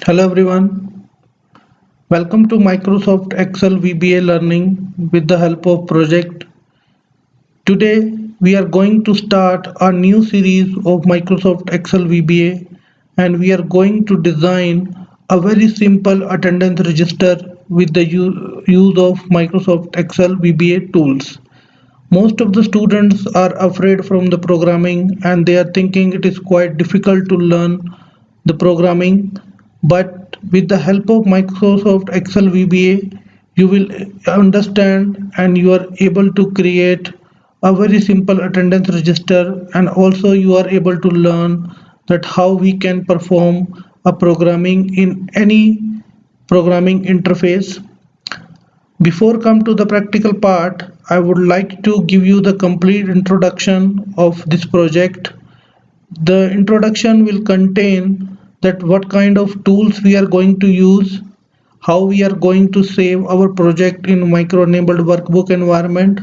Hello everyone, welcome to Microsoft Excel VBA learning with the help of project. Today we are going to start a new series of Microsoft Excel VBA and we are going to design a very simple attendance register with the use of Microsoft Excel VBA tools. Most of the students are afraid from the programming and they are thinking it is quite difficult to learn the programming, but with the help of Microsoft Excel VBA you will understand and you are able to create a very simple attendance register, and also you are able to learn that how we can perform a programming in any programming interface. Before come to the practical part, I would like to give you the complete introduction of this project. The introduction will contain that what kind of tools we are going to use, how we are going to save our project in micro-enabled workbook environment,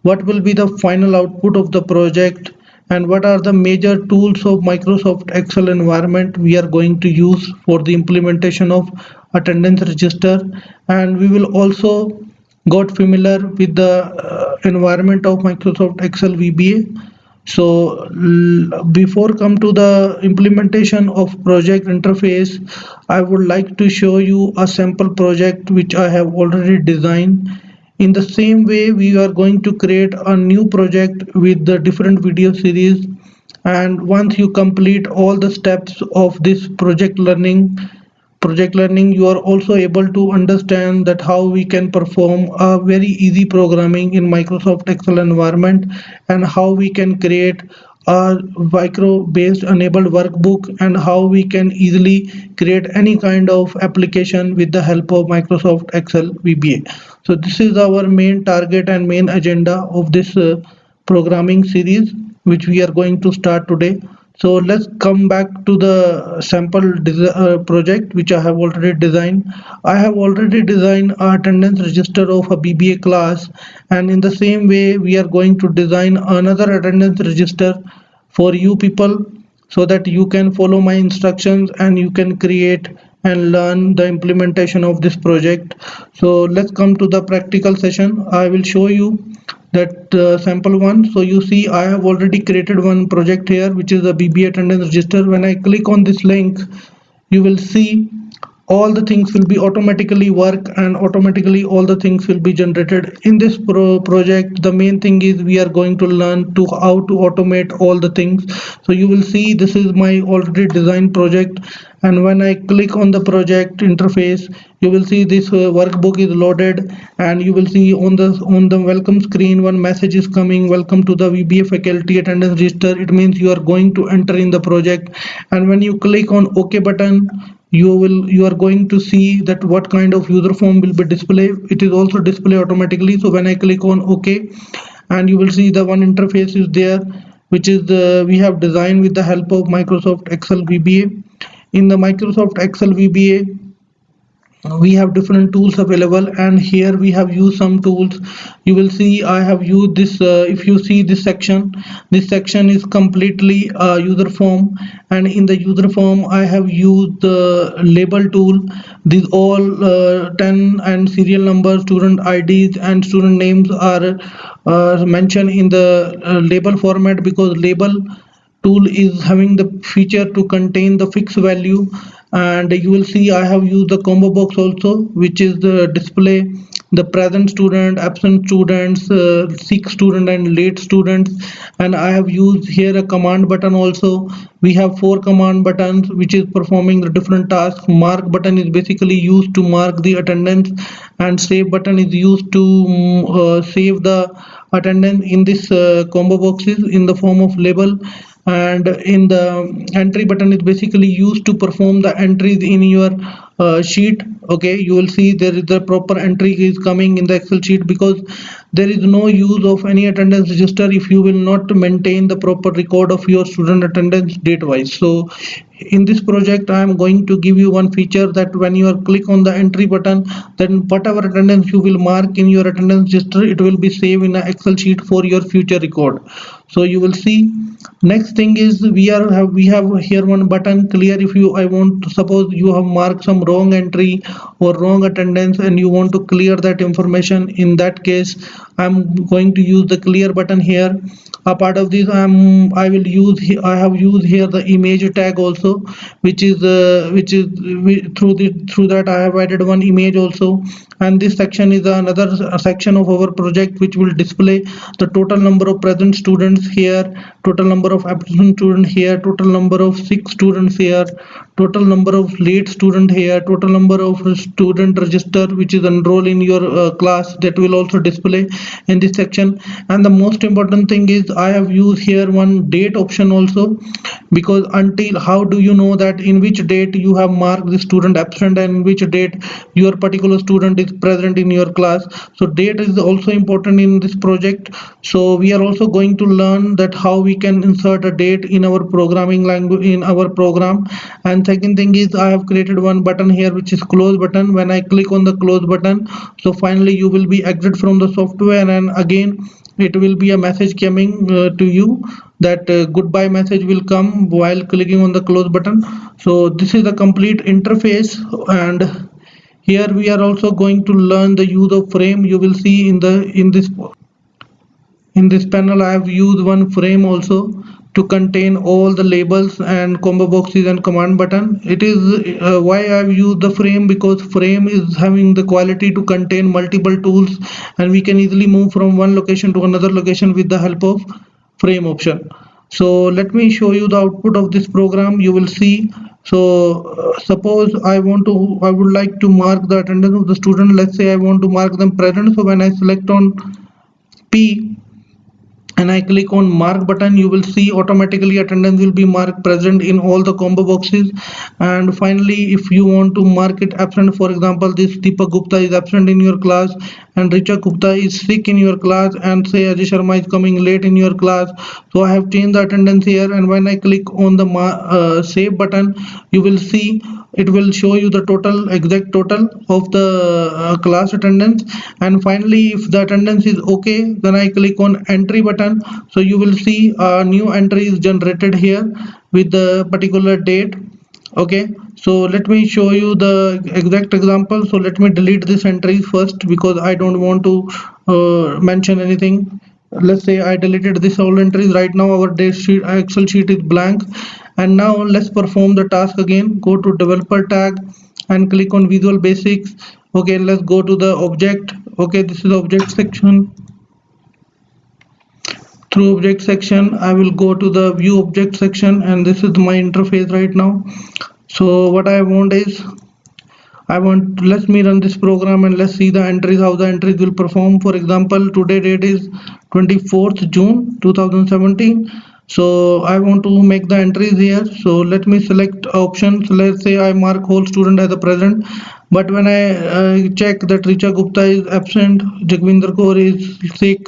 what will be the final output of the project, and what are the major tools of Microsoft Excel environment we are going to use for the implementation of attendance register. And we will also got familiar with the environment of Microsoft Excel VBA. So before come to the implementation of project interface, I would like to show you a sample project which I have already designed. In the same way, we are going to create a new project with the different video series, and once you complete all the steps of this project learning, you are also able to understand that how we can perform a very easy programming in Microsoft Excel environment, and how we can create a micro based enabled workbook, and how we can easily create any kind of application with the help of Microsoft Excel VBA. So this is our main target and main agenda of this programming series which we are going to start today. So let's come back to the sample project which I have already designed. I have already designed a attendance register of a BBA class, and in the same way we are going to design another attendance register for you people, so that you can follow my instructions and you can create and learn the implementation of this project. So let's come to the practical session. I will show you that sample one. So you see I have already created one project here which is a BBA attendance register. When I click on this link, you will see all the things will be automatically work, and automatically all the things will be generated in this project. The main thing is we are going to learn to how to automate all the things. So you will see this is my already designed project, and when I click on the project interface, you will see this workbook is loaded, and you will see on the welcome screen one message is coming: welcome to the VBA faculty attendance register. It means you are going to enter in the project, and when you click on OK button, you are going to see that what kind of user form will be displayed. It is also display automatically. So when I click on OK, and you will see the one interface is there, which is the we have designed with the help of Microsoft Excel VBA. In the Microsoft Excel VBA, we have different tools available, and here we have used some tools. You will see I have used this. If you see this section is completely user form, and in the user form I have used the label tool. These all 10 and serial numbers, student IDs and student names are mentioned in the label format, because label tool is having the feature to contain the fixed value. And you will see I have used the combo box also, which is the display the present student, absent students, sick student and late students. And I have used here a command button also. We have 4 command buttons which is performing the different tasks. Mark button is basically used to mark the attendance, and save button is used to save the attendance in this combo boxes in the form of label. And in the entry button is basically used to perform the entries in your sheet. Okay, you will see there is the proper entry is coming in the Excel sheet, because there is no use of any attendance register if you will not maintain the proper record of your student attendance date wise. So in this project I am going to give you one feature that when you are click on the entry button, then whatever attendance you will mark in your attendance register, it will be saved in an Excel sheet for your future record. So you will see. Next thing is we have here one button clear. If you I want to suppose you have marked some wrong entry or wrong attendance and you want to clear that information, in that case I'm going to use the clear button here. A part of this I will use I have used here the image tag also, which is through that I have added one image also. And this section is another section of our project which will display the total number of present students here, total number of absent students here, total number of sick students here, total number of late student here, total number of student register which is enrolled in your class, that will also display in this section. And the most important thing is I have used here one date option also, because until how do you know that in which date you have marked the student absent and in which date your particular student is present in your class. So date is also important in this project. So we are also going to learn that how we can insert a date in our programming language in our program. And second thing is I have created one button here which is close button. When I click on the close button, so finally you will be exit from the software, and again it will be a message coming to you that goodbye message will come while clicking on the close button. So this is the complete interface, and here we are also going to learn the use of frame. You will see in this panel I have used one frame also to contain all the labels and combo boxes and command button. It is why I have used the frame, because frame is having the quality to contain multiple tools and we can easily move from one location to another location with the help of frame option. So let me show you the output of this program. You will see. So suppose I would like to mark the attendance of the student. Let's say I want to mark them present. So when I select on P and I click on mark button, you will see automatically attendance will be marked present in all the combo boxes. And finally, if you want to mark it absent, for example this Deepak Gupta is absent in your class and Richa Gupta is sick in your class, and say Ajay Sharma is coming late in your class, so I have changed the attendance here. And when I click on the save button, you will see it will show you the total exact total of the class attendance. And finally, if the attendance is okay, then I click on entry button. So you will see a new entry is generated here with the particular date. Okay, so let me show you the exact example. So let me delete this entry first because I don't want to mention anything. Let's say I deleted this all entries. Right now our date sheet Excel sheet is blank. And now let's perform the task again. Go to developer tag and click on Visual Basics. Okay, let's go to the object. Okay, this is the object section. Through object section I will go to the view object section, and this is my interface right now. So what I want is let me run this program and let's see the entries, how the entries will perform. For example, today date is 24th June 2017. So I want to make the entries here. So let me select options. Let's say I mark whole student as a present, but when I check that Richa Gupta is absent, Jagvinder Kaur is sick,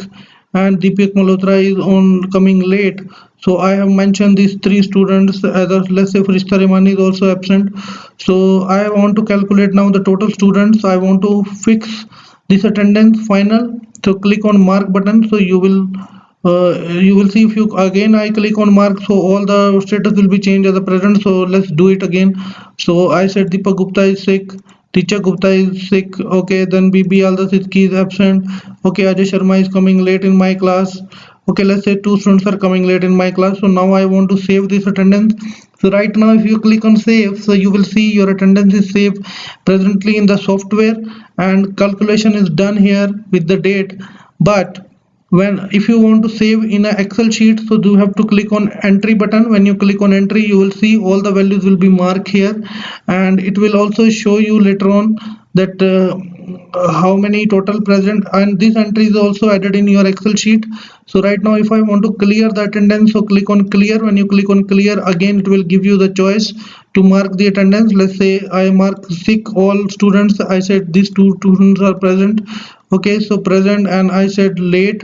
and Deepak Malhotra is on coming late. So I have mentioned these three students as a, let's say Farishta Rehmani is also absent. So I want to calculate now the total students. I want to fix this attendance final. So click on mark button. So you will see, if you again I click on mark, so all the status will be changed as a present. So let's do it again. So I said Deepak Gupta is sick, Teacher Gupta is sick. Okay, then BB Alda Sidki is absent. Okay, Ajay Sharma is coming late in my class. Okay, let's say two students are coming late in my class. So now I want to save this attendance. So right now if you click on save, so you will see your attendance is saved presently in the software and calculation is done here with the date. But if you want to save in an Excel sheet, so you have to click on entry button. When you click on entry, you will see all the values will be marked here, and it will also show you later on that how many total present, and this entry is also added in your Excel sheet. So right now if I want to clear the attendance, so click on clear. When you click on clear, again it will give you the choice to mark the attendance. Let's say I mark sick all students. I said these two students are present. Okay, so present, and I said late,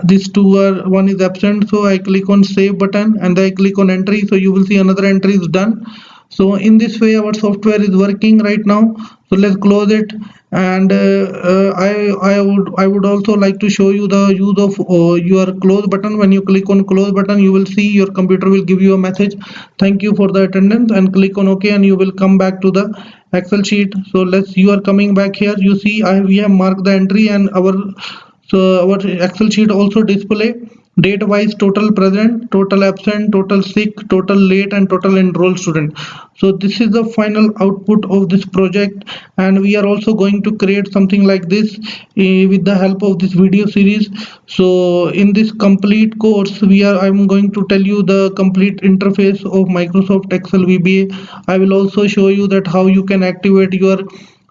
these two are, one is absent. So I click on save button and I click on entry, so you will see another entry is done. So in this way our software is working right now. So let's close it. And I would also like to show you the use of your close button. When you click on close button, you will see your computer will give you a message, thank you for the attendance, and click on OK, and you will come back to the Excel sheet. So let's, you are coming back here, you see we have marked the entry, and our Excel sheet also display date wise total present, total absent, total sick, total late, and total enrolled student. So this is the final output of this project, and we are also going to create something like this with the help of this video series. So in this complete course, I'm going to tell you the complete interface of Microsoft Excel VBA. I will also show you that how you can activate your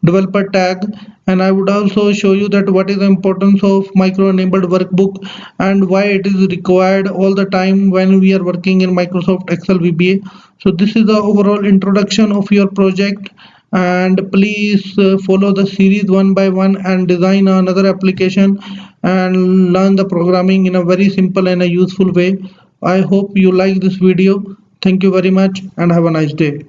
developer tag, and I would also show you that what is the importance of micro enabled workbook and why it is required all the time when we are working in Microsoft Excel VBA. So this is the overall introduction of your project, and please follow the series one by one and design another application and learn the programming in a very simple and a useful way. I hope you like this video. Thank you very much and have a nice day.